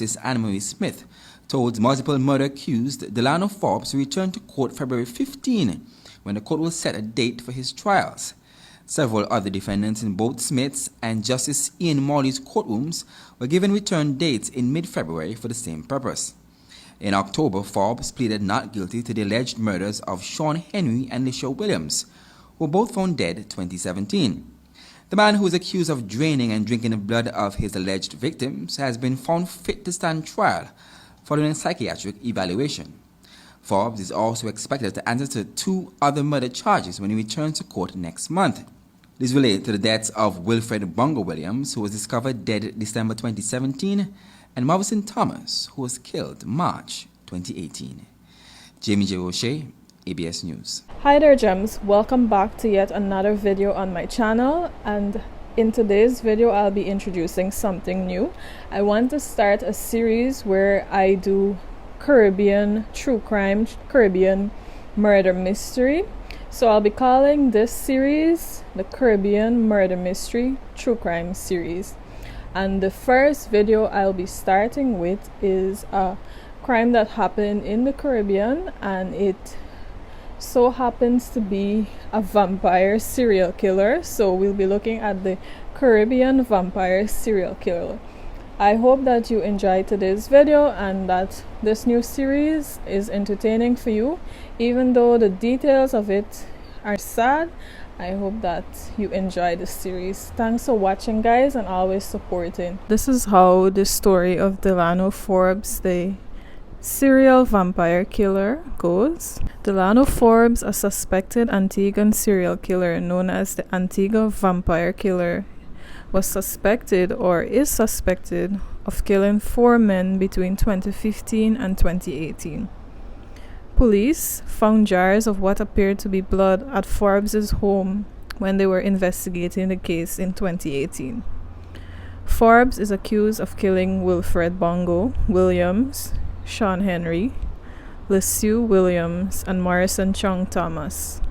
Justice Anne Marie Smith told multiple murder accused Delano Forbes to return to court February 15, when the court will set a date for his trials. Several other defendants in both Smith's and Justice Ian Morley's courtrooms were given return dates in mid-February for the same purpose. In October, Forbes pleaded not guilty to the alleged murders of Sean Henry and Lisha Williams, who were both found dead in 2017. The man who is accused of draining and drinking the blood of his alleged victims has been found fit to stand trial following a psychiatric evaluation. Forbes is also expected to answer to 2 other murder charges when he returns to court next month. These relate to the deaths of Wilfred Bongo Williams, who was discovered dead December 2017, and Marvin Thomas, who was killed March 2018. Jamie J. Roche, ABS News. Hi there, Gems. Welcome back to yet another video on my channel, and in today's video I'll be introducing something new. I want to start a series where I do Caribbean true crime, Caribbean murder mystery. So I'll be calling this series the Caribbean Murder Mystery True Crime Series. And the first video I'll be starting with is a crime that happened in the Caribbean, and it so happens to be a vampire serial killer. So we'll be looking at the Caribbean vampire serial killer. I hope that you enjoyed today's video and that this new series is entertaining for you. Even though the details of it are sad, I hope that you enjoy the series. Thanks for watching, guys, and always supporting. This is how the story of Delano Forbes, the serial vampire killer, goes. Delano Forbes, a suspected Antiguan serial killer known as the Antigua vampire killer, was suspected or is suspected of killing 4 men between 2015 and 2018. Police found jars of what appeared to be blood at Forbes' home when they were investigating the case in 2018. Forbes is accused of killing Wilfred Bongo Williams, Sean Henry, Lisha Williams, and Morrison Chung Thomas.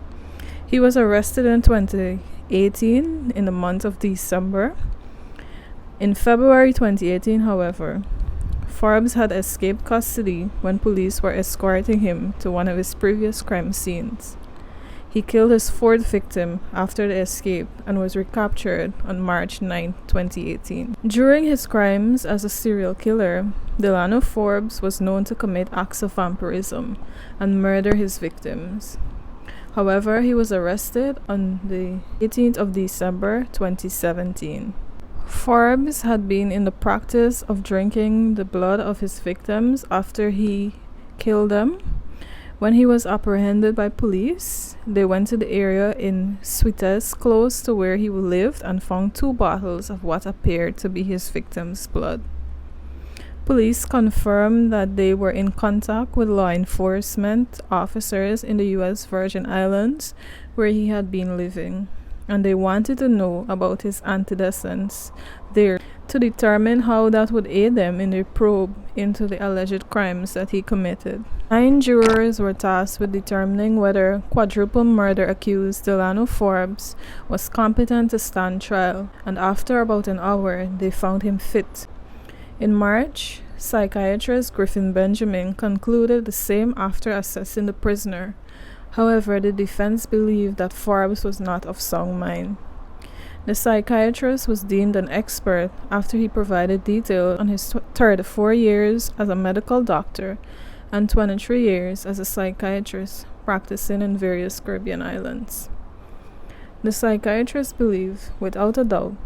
He was arrested in 2018 in the month of December. In February 2018, however, Forbes had escaped custody when police were escorting him to one of his previous crime scenes. He killed his 4th victim after the escape and was recaptured on March 9, 2018. During his crimes as a serial killer, Delano Forbes was known to commit acts of vampirism and murder his victims. However, he was arrested on the 18th of December 2017. Forbes had been in the practice of drinking the blood of his victims after he killed them. When he was apprehended by police, they went to the area in Suites close to where he lived and found 2 bottles of what appeared to be his victims' blood. Police confirmed that they were in contact with law enforcement officers in the U.S. Virgin Islands where he had been living, and they wanted to know about his antecedents there to determine how that would aid them in their probe into the alleged crimes that he committed. 9 jurors were tasked with determining whether quadruple murder accused Delano Forbes was competent to stand trial, and after about an hour, they found him fit. In March, psychiatrist Griffin Benjamin concluded the same after assessing the prisoner. However, the defense believed that Forbes was not of sound mind. The psychiatrist was deemed an expert after he provided detail on his 34 years as a medical doctor and 23 years as a psychiatrist practicing in various Caribbean islands. The psychiatrist believed, without a doubt,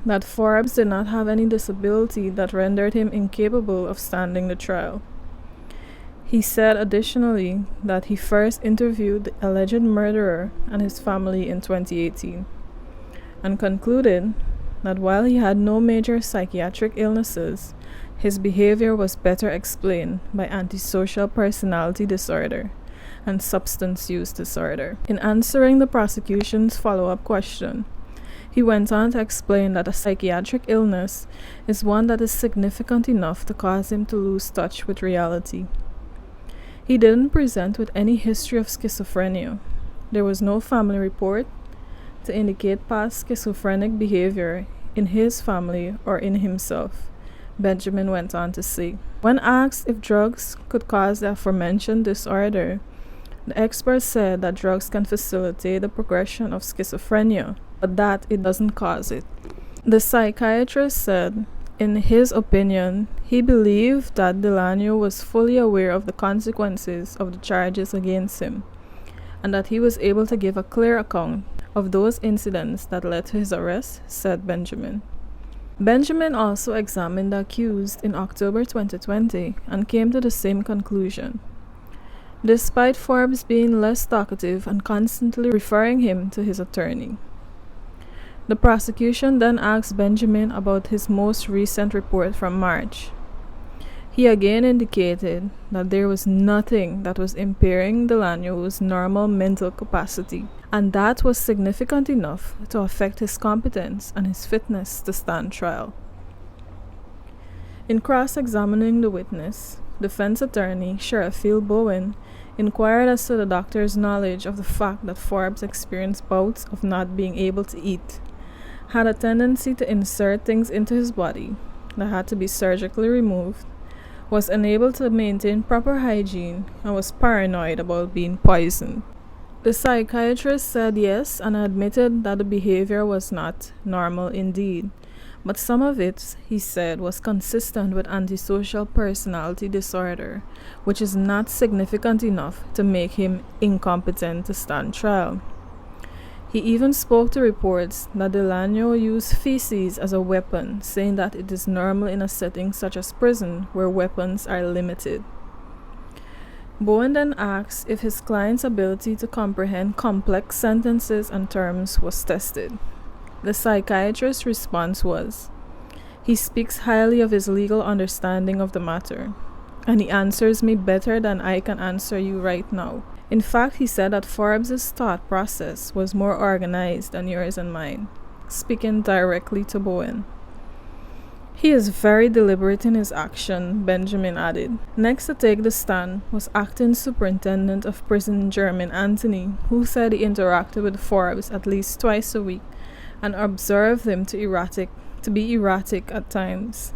that Forbes did not have any disability that rendered him incapable of standing the trial. He said additionally that he first interviewed the alleged murderer and his family in 2018 and concluded that while he had no major psychiatric illnesses, his behavior was better explained by antisocial personality disorder and substance use disorder. In answering the prosecution's follow-up question, he went on to explain that a psychiatric illness is one that is significant enough to cause him to lose touch with reality. He didn't present with any history of schizophrenia. There was no family report to indicate past schizophrenic behavior in his family or in himself, Benjamin went on to say. When asked if drugs could cause the aforementioned disorder, the expert said that drugs can facilitate the progression of schizophrenia, but that it doesn't cause it. The psychiatrist said, in his opinion, he believed that Delano was fully aware of the consequences of the charges against him, and that he was able to give a clear account of those incidents that led to his arrest, said Benjamin. Benjamin also examined the accused in October 2020 and came to the same conclusion. Despite Forbes being less talkative and constantly referring him to his attorney. The prosecution then asked Benjamin about his most recent report from March. He again indicated that there was nothing that was impairing Delano's normal mental capacity, and that was significant enough to affect his competence and his fitness to stand trial. In cross-examining the witness, defense attorney Sheriff Phil Bowen inquired as to the doctor's knowledge of the fact that Forbes experienced bouts of not being able to eat, had a tendency to insert things into his body that had to be surgically removed, was unable to maintain proper hygiene, and was paranoid about being poisoned. The psychiatrist said yes and admitted that the behavior was not normal indeed, but some of it, he said, was consistent with antisocial personality disorder, which is not significant enough to make him incompetent to stand trial. He even spoke to reports that Delano used feces as a weapon, saying that it is normal in a setting such as prison where weapons are limited. Bowen then asked if his client's ability to comprehend complex sentences and terms was tested. The psychiatrist's response was, "He speaks highly of his legal understanding of the matter, and he answers me better than I can answer you right now. In fact, he said that Forbes' thought process was more organized than yours and mine," speaking directly to Bowen. "He is very deliberate in his action," Benjamin added. Next to take the stand was Acting Superintendent of Prison Jermaine Anthony, who said he interacted with Forbes at least twice a week and observed him to be erratic at times.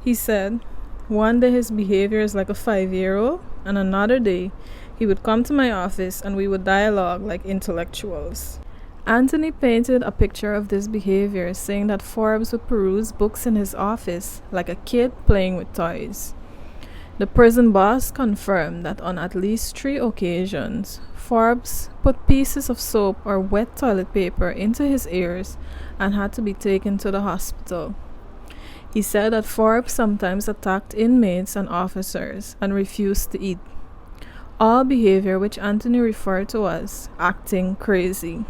He said, "One day his behavior is like a 5-year-old, and another day he would come to my office and we would dialogue like intellectuals." Anthony painted a picture of this behavior, saying that Forbes would peruse books in his office like a kid playing with toys. The prison boss confirmed that on at least 3 occasions, Forbes put pieces of soap or wet toilet paper into his ears and had to be taken to the hospital. He said that Forbes sometimes attacked inmates and officers and refused to eat. All behavior which Anthony referred to as acting crazy.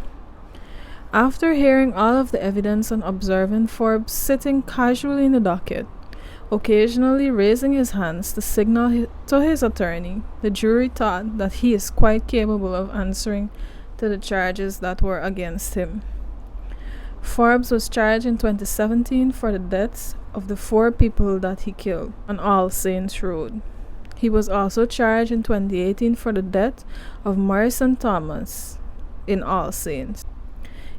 After hearing all of the evidence and observing Forbes sitting casually in the docket, occasionally raising his hands to signal to his attorney, the jury thought that he is quite capable of answering to the charges that were against him. Forbes was charged in 2017 for the deaths of the 4 people that he killed on All Saints Road. He was also charged in 2018 for the death of Morrison Thomas in All Saints.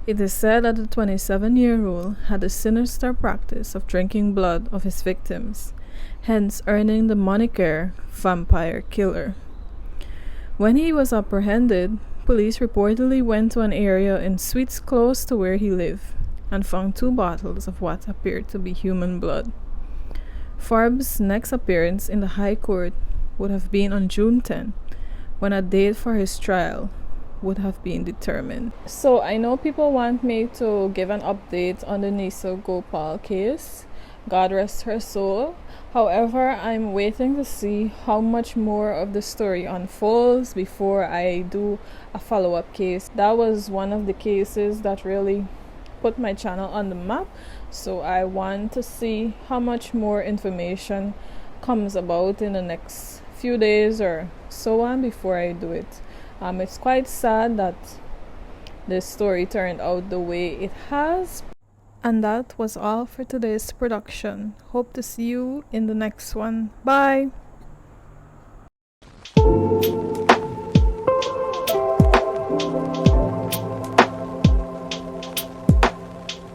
It is said that the 27-year-old had a sinister practice of drinking blood of his victims, hence earning the moniker Vampire Killer. When he was apprehended, police reportedly went to an area in suites close to where he lived and found 2 bottles of what appeared to be human blood. Forbes' next appearance in the High Court would have been on June 10, when a date for his trial would have been determined. So I know people want me to give an update on the Nisa Gopal case. God rest her soul. However, I'm waiting to see how much more of the story unfolds before I do a follow-up case. That was one of the cases that really put my channel on the map. So I want to see how much more information comes about in the next few days or so on before I do it. It's quite sad that this story turned out the way it has. And that was all for today's production. Hope to see you in the next one. Bye!